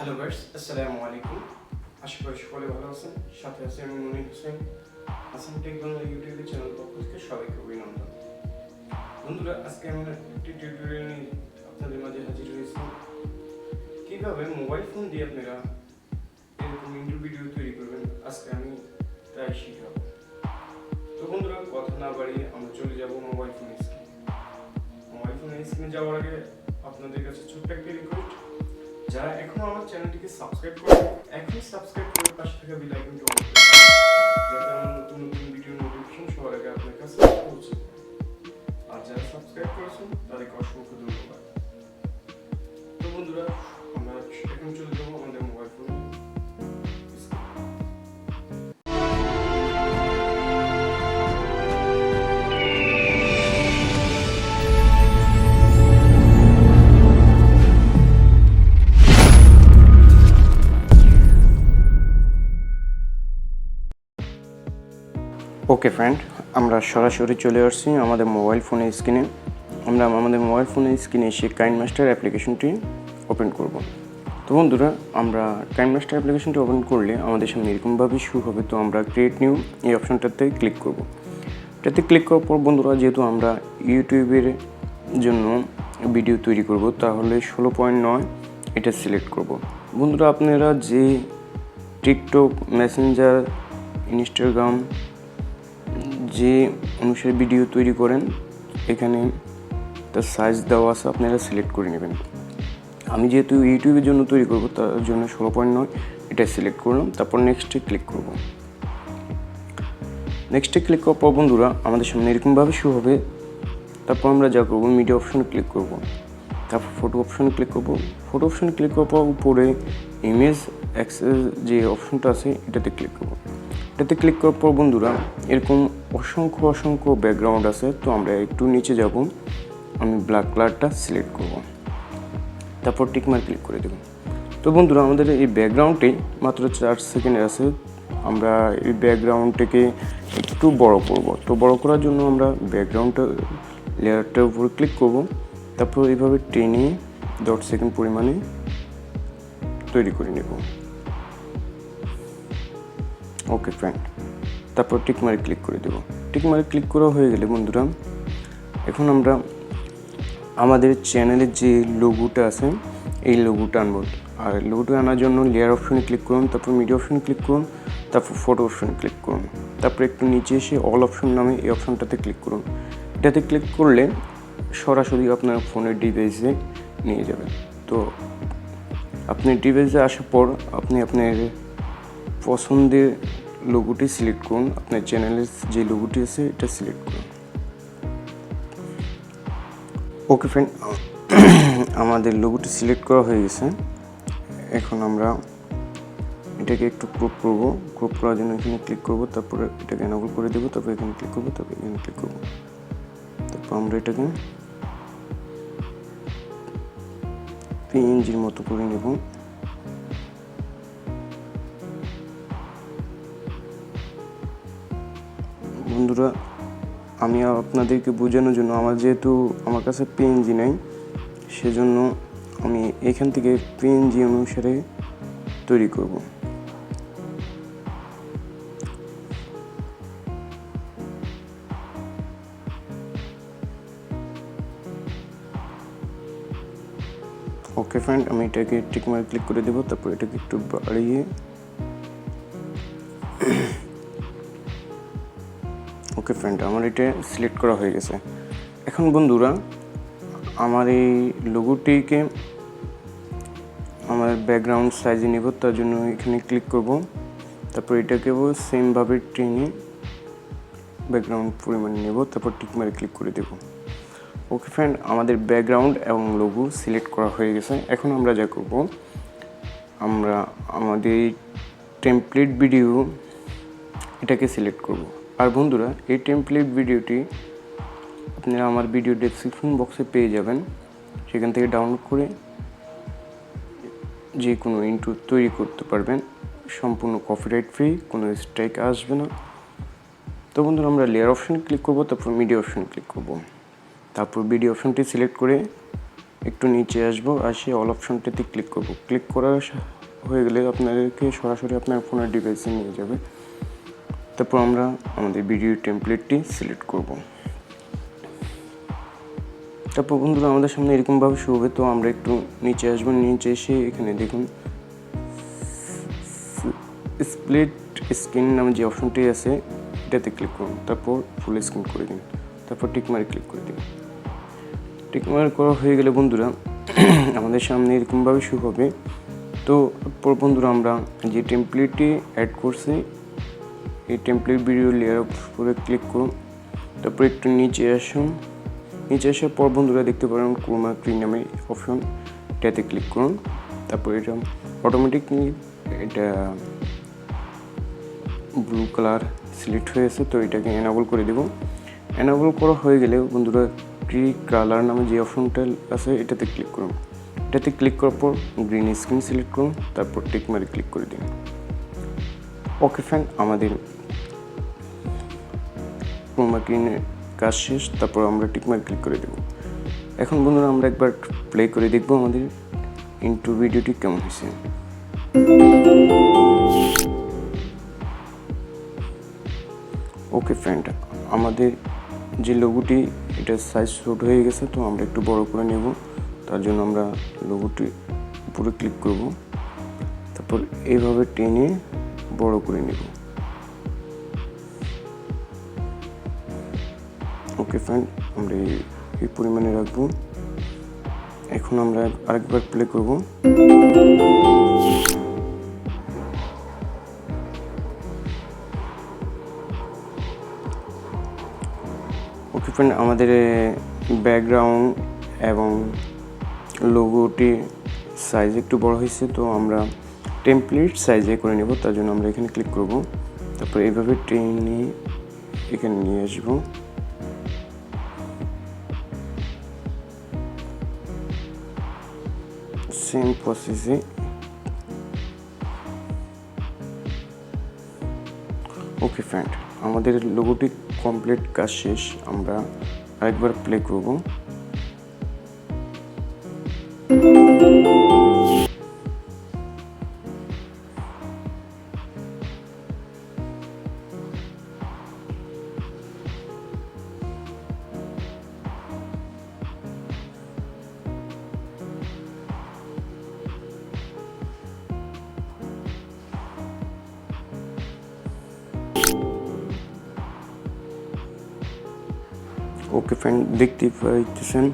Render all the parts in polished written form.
Hello guys, আসসালামু আলাইকুম। আশা করি সকলে ভালো আছেন। সাথে আছি আমি Monir Hossain. Hasan tech Bangla YouTube channel পক্ষ থেকে সবাইকে অভিনন্দন। বন্ধুরা, আজকে আমরা একটি টিউটোরিয়াল নিয়ে আপনাদের মাঝে হাজির হয়েছি। কিভাবে মোবাইল ফোন দিয়ে আপনারা এরকম ইন্ট্রো ভিডিও তৈরি করবেন, আজকে আমি তাই শিখাবো। তো বন্ধুরা, কথা না বাড়িয়ে আমরা চলে যাব মোবাইল ফোনের স্ক্রিনে। মোবাইল ফোনের স্ক্রিনে যাওয়ার আগে আপনাদের কাছে ছোট্ট একটা রিকোয়েস্ট, যারা এখনো আমার চ্যানেলটিকে সাবস্ক্রাইব করেন, এখনই সাবস্ক্রাইব করে পাশে থাকা বেল আইকনটি অন করুন, যাতে আমার নতুন নতুন ভিডিও নোটিফিকেশন সবার আগে আপনার কাছে পৌঁছে যায়। আর যারা সাবস্ক্রাইব করেছেন তাদেরকে অসংখ্য ধন্যবাদ। তো বন্ধুরা, আমরা এখন চলে যাবো আমাদের মোবাইল ফোনে। ওকে ফ্রেন্ড, আমরা সরাসরি চলে আসছি আমাদের মোবাইল ফোনের স্ক্রিনে। আমরা আমাদের মোবাইল ফোনের স্ক্রিনে এসে কাইনমাস্টার অ্যাপ্লিকেশনটি ওপেন করব। তো বন্ধুরা, আমরা কাইনমাস্টার অ্যাপ্লিকেশনটি ওপেন করলে আমাদের সামনে এরকমভাবে শুরু হবে। তো আমরা ক্রিয়েট নিউ এই অপশনটাতে ক্লিক করব। এটাতে ক্লিক করার পর বন্ধুরা, যেহেতু আমরা ইউটিউবের জন্য ভিডিও তৈরি করব, তাহলে 16.9 এটা সিলেক্ট করব। বন্ধুরা, আপনারা যে টিকটক, মেসেঞ্জার, ইনস্টাগ্রাম যে অনুসারে ভিডিও তৈরি করেন, এখানে তার সাইজ দেওয়া আছে, আপনারা সিলেক্ট করে নেবেন। আমি যেহেতু ইউটিউবের জন্য তৈরি করব, তার জন্য 16.9 এটা সিলেক্ট করলাম। তারপর নেক্সটে ক্লিক করব। নেক্সটে ক্লিক করার পর বন্ধুরা, আমাদের সামনে এরকমভাবে শো হবে। তারপর আমরা যা করবো, মিডিয়া অপশনে ক্লিক করব। তারপর ফটো অপশনে ক্লিক করব। ফটো অপশনে ক্লিক করার পর উপরে ইমেজ অ্যাক্সেস যে অপশনটা আছে, এটাতে ক্লিক করব। এটাতে ক্লিক করার পর বন্ধুরা, এরকম অসংখ্য ব্যাকগ্রাউন্ড আছে। তো আমরা একটু নিচে যাব, আমি ব্ল্যাক কালারটা সিলেক্ট করব। তারপর টিকমার্ক ক্লিক করে দেব। তো বন্ধুরা, আমাদের এই ব্যাকগ্রাউন্ডটি মাত্র 4 সেকেন্ডের আছে। আমরা এই ব্যাকগ্রাউন্ডটাকে একটু বড় করব। তো বড় করার জন্য আমরা ব্যাকগ্রাউন্ডটা লেয়ারটার উপরে ক্লিক করব। তারপর এইভাবে টেনে 10 সেকেন্ড পরিমাণে তৈরি করে নেব। ওকে ফ্রেন্ড, তারপর টিকমার্ক ক্লিক করে দেব। টিকমার্ক ক্লিক করা হয়ে গেলে বন্ধুরা, এখন আমরা আমাদের চ্যানেলের যে লোগোটা আছে, এই লোগোটা আনব। আর লোগোটা আনার জন্য লেয়ার অপশনে ক্লিক করুন, তারপর মিডিয়া অপশনে ক্লিক করুন, তারপর ফটো অপশনে ক্লিক করুন। তারপর একটু নিচে এসে অল অপশন নামে এই অপশনটাতে ক্লিক করুন। এটাতে ক্লিক করলে সরাসরি আপনার ফোনের ডিভাইসে নিয়ে যাবেন। তো আপনি ডিভাইসে আসার পর আপনি আপনার পছন্দের লোগোটি সিলেক্ট করুন। আপনার চ্যানেলের যে লোগোটি আছে, এটা সিলেক্ট করুন। ওকে ফ্রেন্ড, আমাদের লোগোটি সিলেক্ট করা হয়ে গেছে। এখন আমরা এটাকে একটু ক্রপ করব। ক্রপ করার জন্য এখানে ক্লিক করব, তারপরে এটাকে এনেবল করে দেবো, তারপর এখানে ক্লিক করব, তারপর এখানে ক্লিক করব। তারপর আমরা এটাকে পিএনজির মতো করে নেব। বন্ধুরা, আমি আপনাদেরকে বোঝানোর জন্য, আমার কাছে পিএনজি নাই, সেজন্য আমি এখান থেকে পিএনজি অনুসারে তৈরি করব। ওকে ফ্রেন্ড, আমি এটাকে টিকমার্ক ক্লিক করে দেবো। তারপর এটাকে একটু বাড়িয়ে, ওকে ফ্রেন্ড, আমার এটা সিলেক্ট করা হয়ে গেছে। এখন বন্ধুরা, আমার এই লোগোটিকে আমার ব্যাকগ্রাউন্ড সাইজে নেব। তার জন্য এখানে ক্লিক করব। তারপর এটাকেও সেমভাবে টেনে ব্যাকগ্রাউন্ড পরিমাণ নেব। তারপর টিকমার্ক ক্লিক করে দেব। ওকে ফ্রেন্ড, আমাদের ব্যাকগ্রাউন্ড এবং লোগো সিলেক্ট করা হয়ে গেছে। এখন আমরা যা করব, আমরা আমাদের টেমপ্লেট ভিডিও এটাকে সিলেক্ট করব। আর বন্ধুরা, এই টেমপ্লেট ভিডিওটি আপনারা আমার ভিডিও ডেসক্রিপশন বক্সে পেয়ে যাবেন। সেখান থেকে ডাউনলোড করে যে কোনো ইন্ট্রো তৈরি করতে পারবেন, সম্পূর্ণ কপিরাইট ফ্রি, কোনো স্ট্রাইক আসবে না। তো বন্ধুরা, আমরা লেয়ার অপশনে ক্লিক করব, তারপর মিডিয়া অপশনে ক্লিক করব। তারপর ভিডিও অপশনটি সিলেক্ট করে একটু নিচে আসবো, আসে অল অপশনটাতে ক্লিক করব। ক্লিক করা হয়ে গেলে আপনাদেরকে সরাসরি আপনার ফোনের ডিভাইসে নিয়ে যাবে। তারপর আমরা আমাদের ভিডিও টেমপ্লেটটি সিলেক্ট করব। তারপর বন্ধুরা আমাদের সামনে এরকমভাবে শো হবে। তো আমরা একটু নিচে আসবো, নিচে এসে এখানে দেখুন স্প্লিট স্ক্রিন নামে যে অপশনটি আছে এটাতে ক্লিক করুন। তারপর ফুল স্ক্রিন করে দিন, তারপর টিকমারে ক্লিক করে দিন। টিকমার করা হয়ে গেলে বন্ধুরা আমাদের সামনে এরকমভাবে শো হবে। তো তারপর বন্ধুরা আমরা যে টেমপ্লেটটি অ্যাড করছি এই টেমপ্লেট ভিডিও লেয়ার উপরে ক্লিক করুন। তারপর একটু নিচে আসুন, নিচে আসার পর বন্ধুরা দেখতে পারেন ক্রোমা কি নামে অপশন, এটাতে ক্লিক করুন। তারপর এটা অটোমেটিকলি এটা ব্লু কালার সিলেক্ট হয়েছে, তো এটাকে এনাবল করে দেব। এনাবল করা হয়ে গেলে বন্ধুরা কি কালার নামে যে অপশনটা আছে এটাতে ক্লিক করুন। এটাতে ক্লিক করার পর গ্রিন স্ক্রিন সিলেক্ট করুন, তারপর টিকমারে ক্লিক করে দিন। ওকে ফ্রেন্ড, আমাদের ক্রোমা কিনের কাজ শেষ। তারপর আমরা টিকমার্ক ক্লিক করে দেব। এখন বন্ধুরা আমরা একবার প্লে করে দেখব আমাদের ইন্ট্রো ভিডিওটি কেমন হয়েছে। ওকে ফ্রেন্ড, আমাদের যে লোগোটি এটা সাইজ ছোট হয়ে গেছে, তো আমরা একটু বড় করে নেব। তার জন্য আমরা লোগোটি উপরে ক্লিক করব, তারপর এইভাবে টেনে বড় করে নেব। ওকে ফ্রেন্ড, আমরা এই পরিমাণে রাখবো। এখন আমরা আরেকবার প্লে করব। ওকে ফ্রেন্ড, আমাদের ব্যাকগ্রাউন্ড এবং লোগোটি সাইজ একটু বড় হয়েছে, তো আমরা টেমপ্লেট সাইজে করে নেব। তার জন্য আমরা এখানে ক্লিক করব, তারপর এইভাবে টেনে এখানে নিয়ে আসবো। সেম প্রসেসে ওকে ফ্রেন্ড, আমাদের লোগোটি কমপ্লিট কাজ শেষ। আমরা আরেকবার প্লে করব। ওকে ফ্রেন্ড, দেখতে পাইতেছেন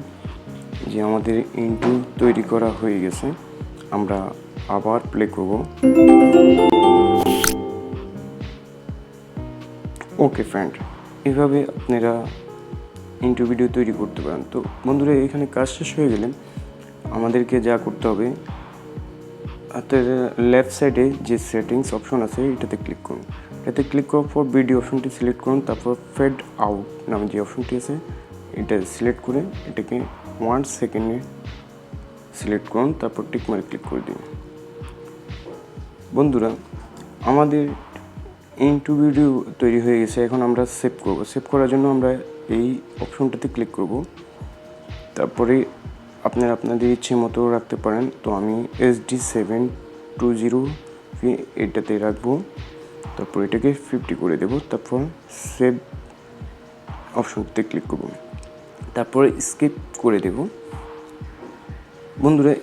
যে আমাদের ইন্ট্রো তৈরি করা হয়ে গেছে। আমরা আবার প্লে করব। ওকে ফ্রেন্ড, এভাবে আপনারা ইন্ট্রো ভিডিও তৈরি করতে পারেন। তো বন্ধুরা এখানে কাজ শেষ হয়ে গেলে আমাদেরকে যা করতে হবে, হাতের লেফট সাইডে যে সেটিংস অপশন আছে এটাতে ক্লিক করুন। এটাতে ক্লিক করার পর ভিডিও অপশনটি সিলেক্ট করুন, তারপর ফেড আউট নামে যে অপশনটি আছে এটা সিলেক্ট করে এটাকে 1 সেকেন্ডে সিলেক্ট করুন, তারপর টিকমারে ক্লিক করে দিন। বন্ধুরা আমাদের ইন্ট্রো ভিডিও তৈরি হয়ে গেছে। এখন আমরা সেভ করব। সেভ করার জন্য আমরা এই অপশনটাতে ক্লিক করব। তারপরে আপনারা আপনাদের ইচ্ছে মতো রাখতে পারেন। তো আমি SD720 এটাতে রাখবো, তারপর এটাকে 50 করে দেব। তারপর সেভ অপশনটাতে ক্লিক করব, তারপরে স্কিপ করে দেব। বন্ধুরা